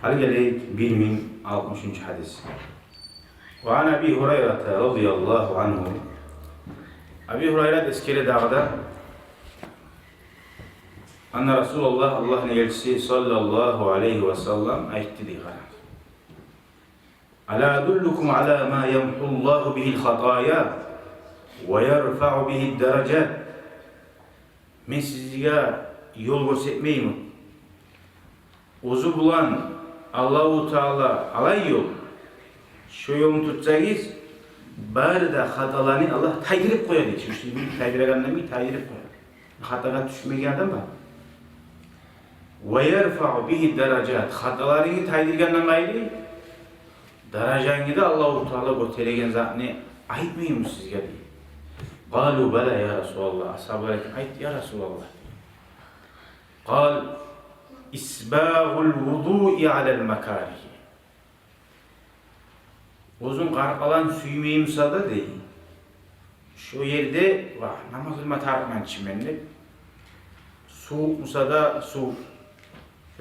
Hadi geldik 1060. hadis. Ve an Abi Hureyre radıyallahu anhu. Abi Hureyre eskere dağda anna Resulullah Allah'ın elçisi sallallahu aleyhi ve sellem aytti diye. Ala adullukum ala ma yamhullahu bihil hataya ve yerfa'u bihid derecat. Men sizga yol göstermeymi? Ozu bulan Allahu Teala alay yol. Şu yolunu tutsanız bari da hatalarını Allah tayyirip koyar diye. Şimdi tayyirgandan bir tayyirip koyar. Hataga düşmeyen adam var. Ve yerfa'u bihi derecat. Hatalarını tayyirgandan gayrı derecanı da Allahu Teala götüregen zatını aytmayayım mı sizge diye. Qalu bela ya Resulallah. Ashabu ayt ya Resulallah. Qal isbâhul vudu'i alel makârihi. Uzun qarqalan süymeyimsa da değil. Şu yerde namaz kılma tarihman çimenli. Soğukmusa da soğuk.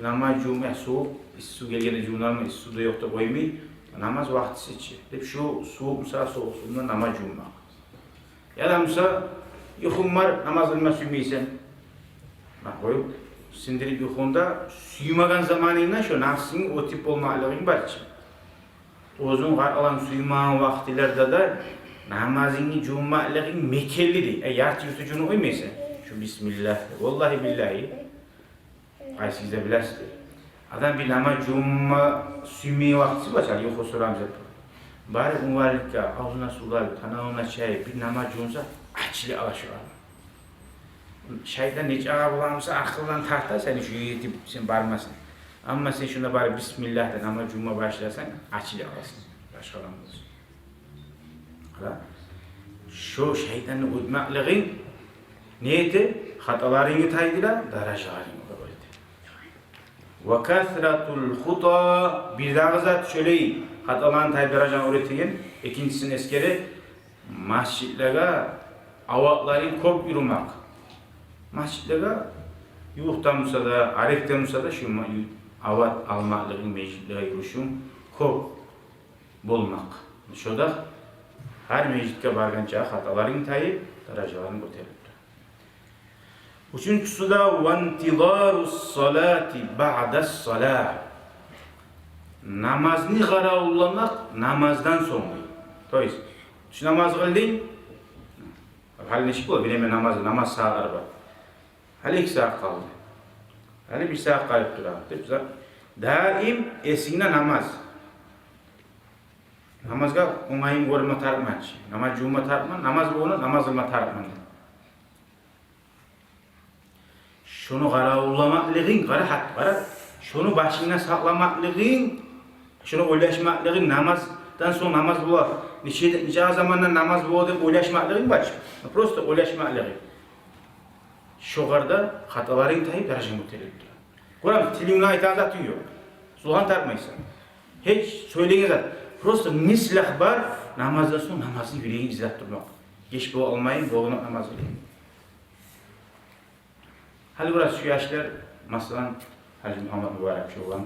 Namaz cuma soğuk. Su gelgene cumlar su da yok da koymayı. Namaz vaktisi içi. Hep şu soğukmusa soğuk. Bundan namaz cuma. Ya da musa yuhum var namaz kılma süymeysen. Bak koyup sindirip yuhunda suymagan zamanıyla şu nafsının o tip olmalığın var için. Uzun qarqalan suyman vaktilerde de namazını cuma'lığın mekellidir. Yart yutucunu koymaysa. Şu Bismillah. Vallahi billahi. Qaysizde bilasizdir. Adam bir namaz cuma suymayı vaktisi başar. Yok soram zat. Bari unvalikka ağzına sular, tanağına çay, bir namaz cumsa açlı alaşır. Şeytan hiç ağa bulamasa akıldan tahta seni şu yetip sen barmasın. Ama sen şuna bari Bismillah'dan ama cuma başlarsan açılı alasın. Başka olamaz. Şu şeytanın uyumaklığın neydi? Hatalarını taydılar, derecalarını koydu. Ve kasratul huta bir daha zat şöyle hatalarını taydı derecanı öğretiyen ikincisinin eskeri masjidlere avakların kop yürümek. Masjidlere yuhtamsa da, ariftamsa da şu avat almaklığın meclitlere yürüyüşün kop bulmak. Şurada her meclitte barganca hataların tayip, derecalarını götürüldü. Üçüncüsü de وَانْتِظَارُ الصَّلَاةِ بَعْدَ الصَّلَاةِ. Namazını qaraullamak namazdan sonra. Toyuz, şu namaz kıldın, hali neşik olur, benim namaz saatleri var. Hali 2 saat kaldı. Hali 1 saat kalıp durar. Daim esine namaz. Namazga onayın görme tartman. Namaz cuma tartman, namaz boğuna, namaz kılma tartman. Şunu qaraullamaklıqın, şunu başına saklamaklığın, şunu oylaşmaklığın, namazdan sonra namaz bular. Nice zamandan namaz bular deyip oylaşmaklığın var. Prosto oylaşmaklığın. Şoğarda hataların tayip derece mutelektir. Kuram tilimle aytan zatı yok. Sulhan tartmaysan. Hiç söyleyin zat. Prosto nislah var, namazdan sonra namazını yüreğin izlat durmak. Geç bu olmayın, boğulmak namaz edin. Hali burası şu yaşlar, mesela Hacı Muhammed Mübarek şu olan,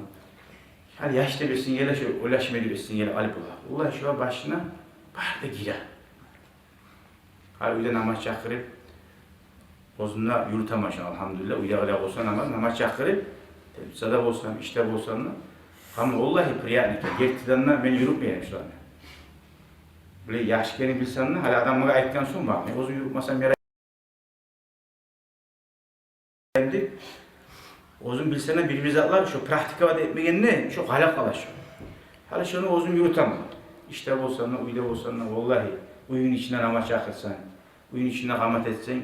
hali yaşta besin yere şu ulaşmadı besin yere alıp ola. Ula şu başına barda girer. Hali uyda namaz çakırıp, bozumda yürütemezsin elhamdülillah. Uyda olsa namaz çakırıp, sada olsam, işte olsam, ama vallahi priyanika, gertidanla ben yürütmeyeyim şu an. Böyle yaşkeni bilsem ne, hali adam bana ayıktan sonra bak, o zaman yürütmasam yere Ozun bilsene bir bizatlar şu praktika etmeyen ne? Şu halak alaşıyor. Hali şunu ozun yürütemem. İşte olsan, uyda olsan, vallahi uyun içine namaz çakırsan, uyun içine kamat etsen,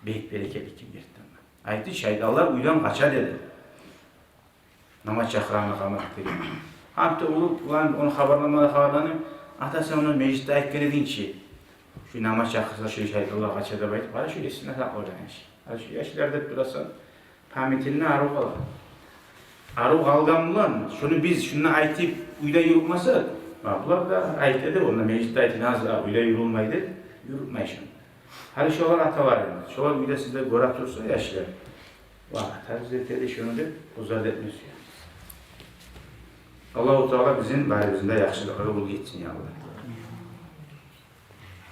beyt bereketli kim yerden. Ayette şeytanlar uydan kaçar dedi. Namaz çakırana kamat dedi. Hatta ulan onu haberlanıp, ata sen onu mecliste ayıkken edin ki, şu namaz çakırsa şu şeytanlar kaçar da bayt, bana şu esine saklayacağın şey. Hali şu yaşlarda durasan, Pamitini arıq alır. Arıq algan bulan, şunu biz şunu aytip uyda yürütmasa, bunlar da aytladır, onda mecliste aytini azlar, uyda yürülmeydir, yürütmeyişin. Hali şolar atalar, şolar uyda sizde görat tursa yaşlar. Tarzı etedi şunu da uzad etmiyor. Allahu Teala bizim barimizde yaxşılıkları bul geçsin ya Allah.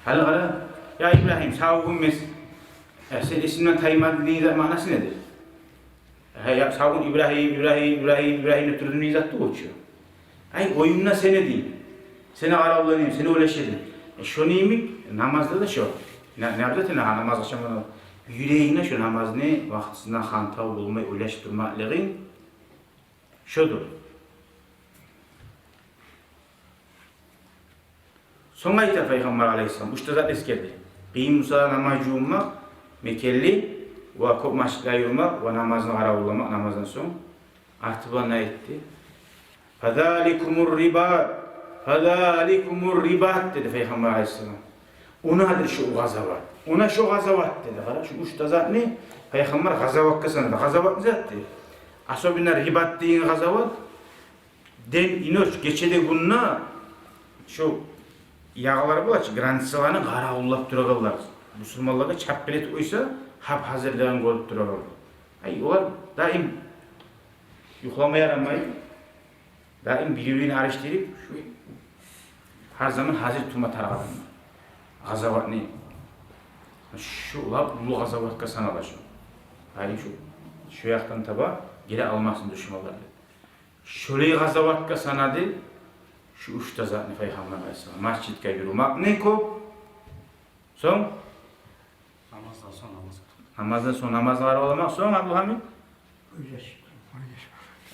Hali qara, ya İbrahim sağ olun mes. Sen isimden tayyimadın neyse manası nedir? Ya sağ olun İbrahim ötürdüm neyzattı uçuyor. Ay oyununa seni değil. Seni Araplarıyım, seni ulaşırdım. Şu neymi? Namazda da şu. Ne yapacak namaz akşamına? Yüreğine şu namaz ne? Vaktisinden hantav bulmayı ulaştırmalığın şudur. Son ayette Peygamber Aleyhisselam uçta zat eskerdi. Qiyim Musa namazı olmak, mekelli ve kop maşıklayı olmak ve namazını araulamak namazdan son. Artık bana etti. Fadalikumur ribat dedi Peygamber Aleyhisselam. Onadır şu gazavat. Ona şu gazavat dedi. Şu uçta zat ne? Peygamber gazavat kısanadı. Gazavat ne zattı? Asobinler ribat deyin gazavat. Den inoç geçede bununla şu yağları bulaç, granitsalarını qara ullap durağırlar. Müslümanlarda çap bilet oysa, hap hazırlayan koyup durağırlar. Onlar daim yuhlamaya yaramayıp, daim birbirini araştırıp, her zaman hazır tutma tarafından. Gazavat ne? Şu ulu gazavatka sanala şu. Şu yaktan taba, geri almasın düşmanlardı. Şöyle gazavatka sanadı, şu uçta zatını Peygamber Aleyhisselam masjidga yürümek ne ko? Son? Namazdan sonra namaz kılmak. Namazdan sonra namazlar olamak son Abdülhamid?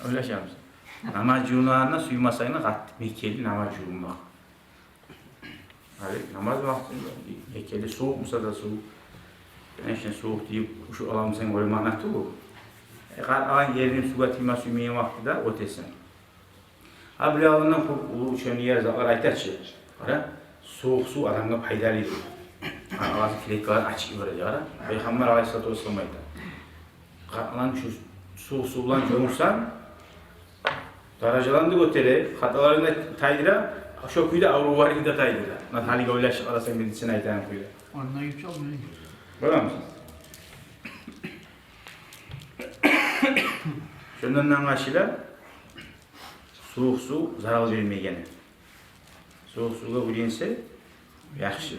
Öyle şey yapmış. Namaz cunağına suymasayına kattı. Mekeli namaz cunmak. Namaz vaktinde mekeli soğuk musa da soğuk. Ben işte soğuk deyip şu alamızın oymanatı bu. Alan yerinin suya tima suymayan vakti da ötesin. Abla ondan bu şöyle yer zalar aytaçı. Ara soğuk su adamga faydalı. Ağzı filekler açık böyle ara. Peygamber Aleyhisselatü Vesselam aytdı. Katlan şu soğuk sulan gömürsen darajalandı götere, hatalarında taydıra, şu kuyuda avru var gibi taydıra. Natali oylaş arasında medisine aytan kuyuda. Ondan yüksel mi? Böyle misin? Şundan anlaşılan soğuk su zarar vermeyeni. Soğuk suga ulinse yaxşı.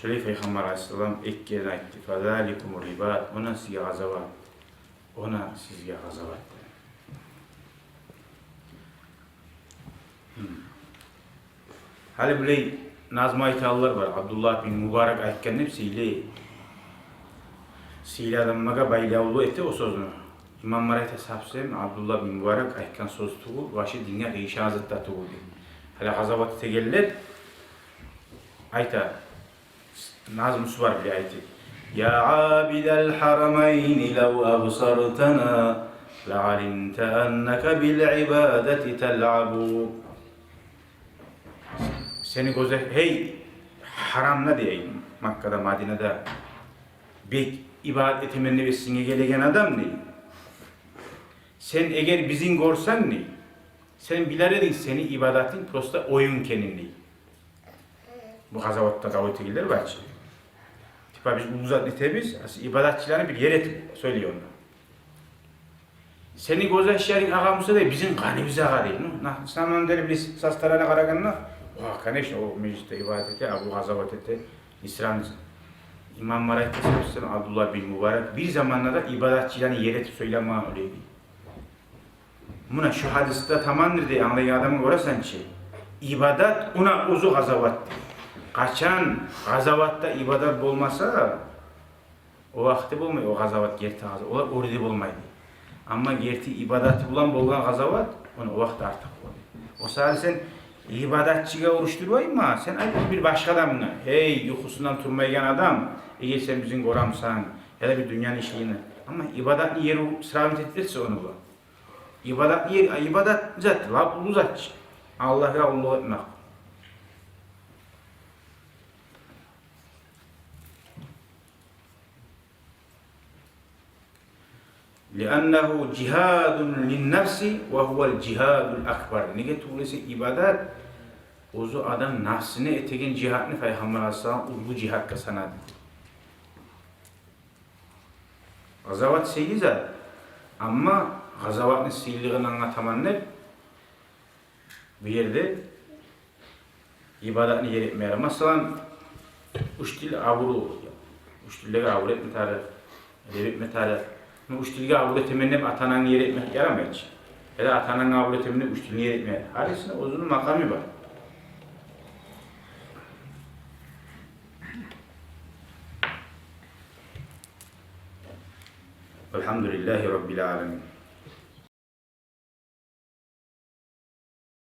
Şöyle Peygamber Aleyhisselam ilk kere aytti. Fadalikumur ribat. Ona sizge gazavat. Ona sizge gazavat. Hali böyle nazm aytalılar var. Abdullah bin Mübarek aytken hepsiyle Sile adammaga baylavlu etti o sözünü. İmam Marayta sapsem Abdullah bin Mübarek aytkan söz tuğul, başı dinle gıyşa azıtta tuğul. Hali gazavatı tegeller ayta nazmısı var bile ayeti. Ya abidel haramayni lev absartana la'alimte enneke bil ibadeti tel'abu. Seni göze hey haramla diyeyim Makka'da Madine'de bek ibadet emenine vesine gelegen adam ne? Sen eğer bizim görsen ne? Sen bileredin seni ibadetin prosta oyun kenin ne? Bu gazavatta davet edilir var ki. Tipa biz uluzat nitebiz, ibadatçılarını bir yere söylüyor onlar. Seni göze şerin ağamıza da bizim kanimize ağarıyor. Sanman der biz sastarana karaganlar. Vah kaneş o mecliste ibadete, Abu Gazavat ete, İslam'ın İmam Marayta Sabırsın Abdullah bin Mübarek bir zamanlarda ibadatçılarını yere söyleme öyleydi. Buna şu hadiste tamamdır diye anlayan adamın orasın ki ibadat ona uzu gazavattı. Kaçan gazavatta ibadat olmasa o vakti bulmuyor, o gazavat gerti gazavat, onlar orada bulmaydı. Ama gerti ibadatı bulan gazavat onu o vakti artık oluyor. O sadece sen ibadatçıga uruşturmayın mı? Sen ayrı bir başka adamına, hey yuhusundan turmayan adam, eğer sen bizim koramsan ya da bir dünyanın işliğini. Ama ibadat yeri sıravit ettirse onu bu. İbadat zat, Rabbul zat. Allah'a Allah etmek. لِأَنَّهُ جِهَادٌ لِلنَّفْسِ وَهُوَ الْجِهَادُ الْأَكْبَرِ. Nege tuğlesi ibadat, ozu adam nafsine etegen cihatını Peygamber Aleyhisselam ulu cihat kasanadı. Gazavat seyiza, ama gazavatın seyiliğini anlatamanlar bir yerde ibadatını yer etmeyer. Mesela uç dil avuru, uç dille avur etme tarih, edeb etme tarih. Uç dilge avur etemennep atananı yer etmek yaramayız. Ya da atananı avur etemennep uç dilini yer etmeyer. Halisinde uzun makamı var. Elhamdülillahi Rabbil alemin.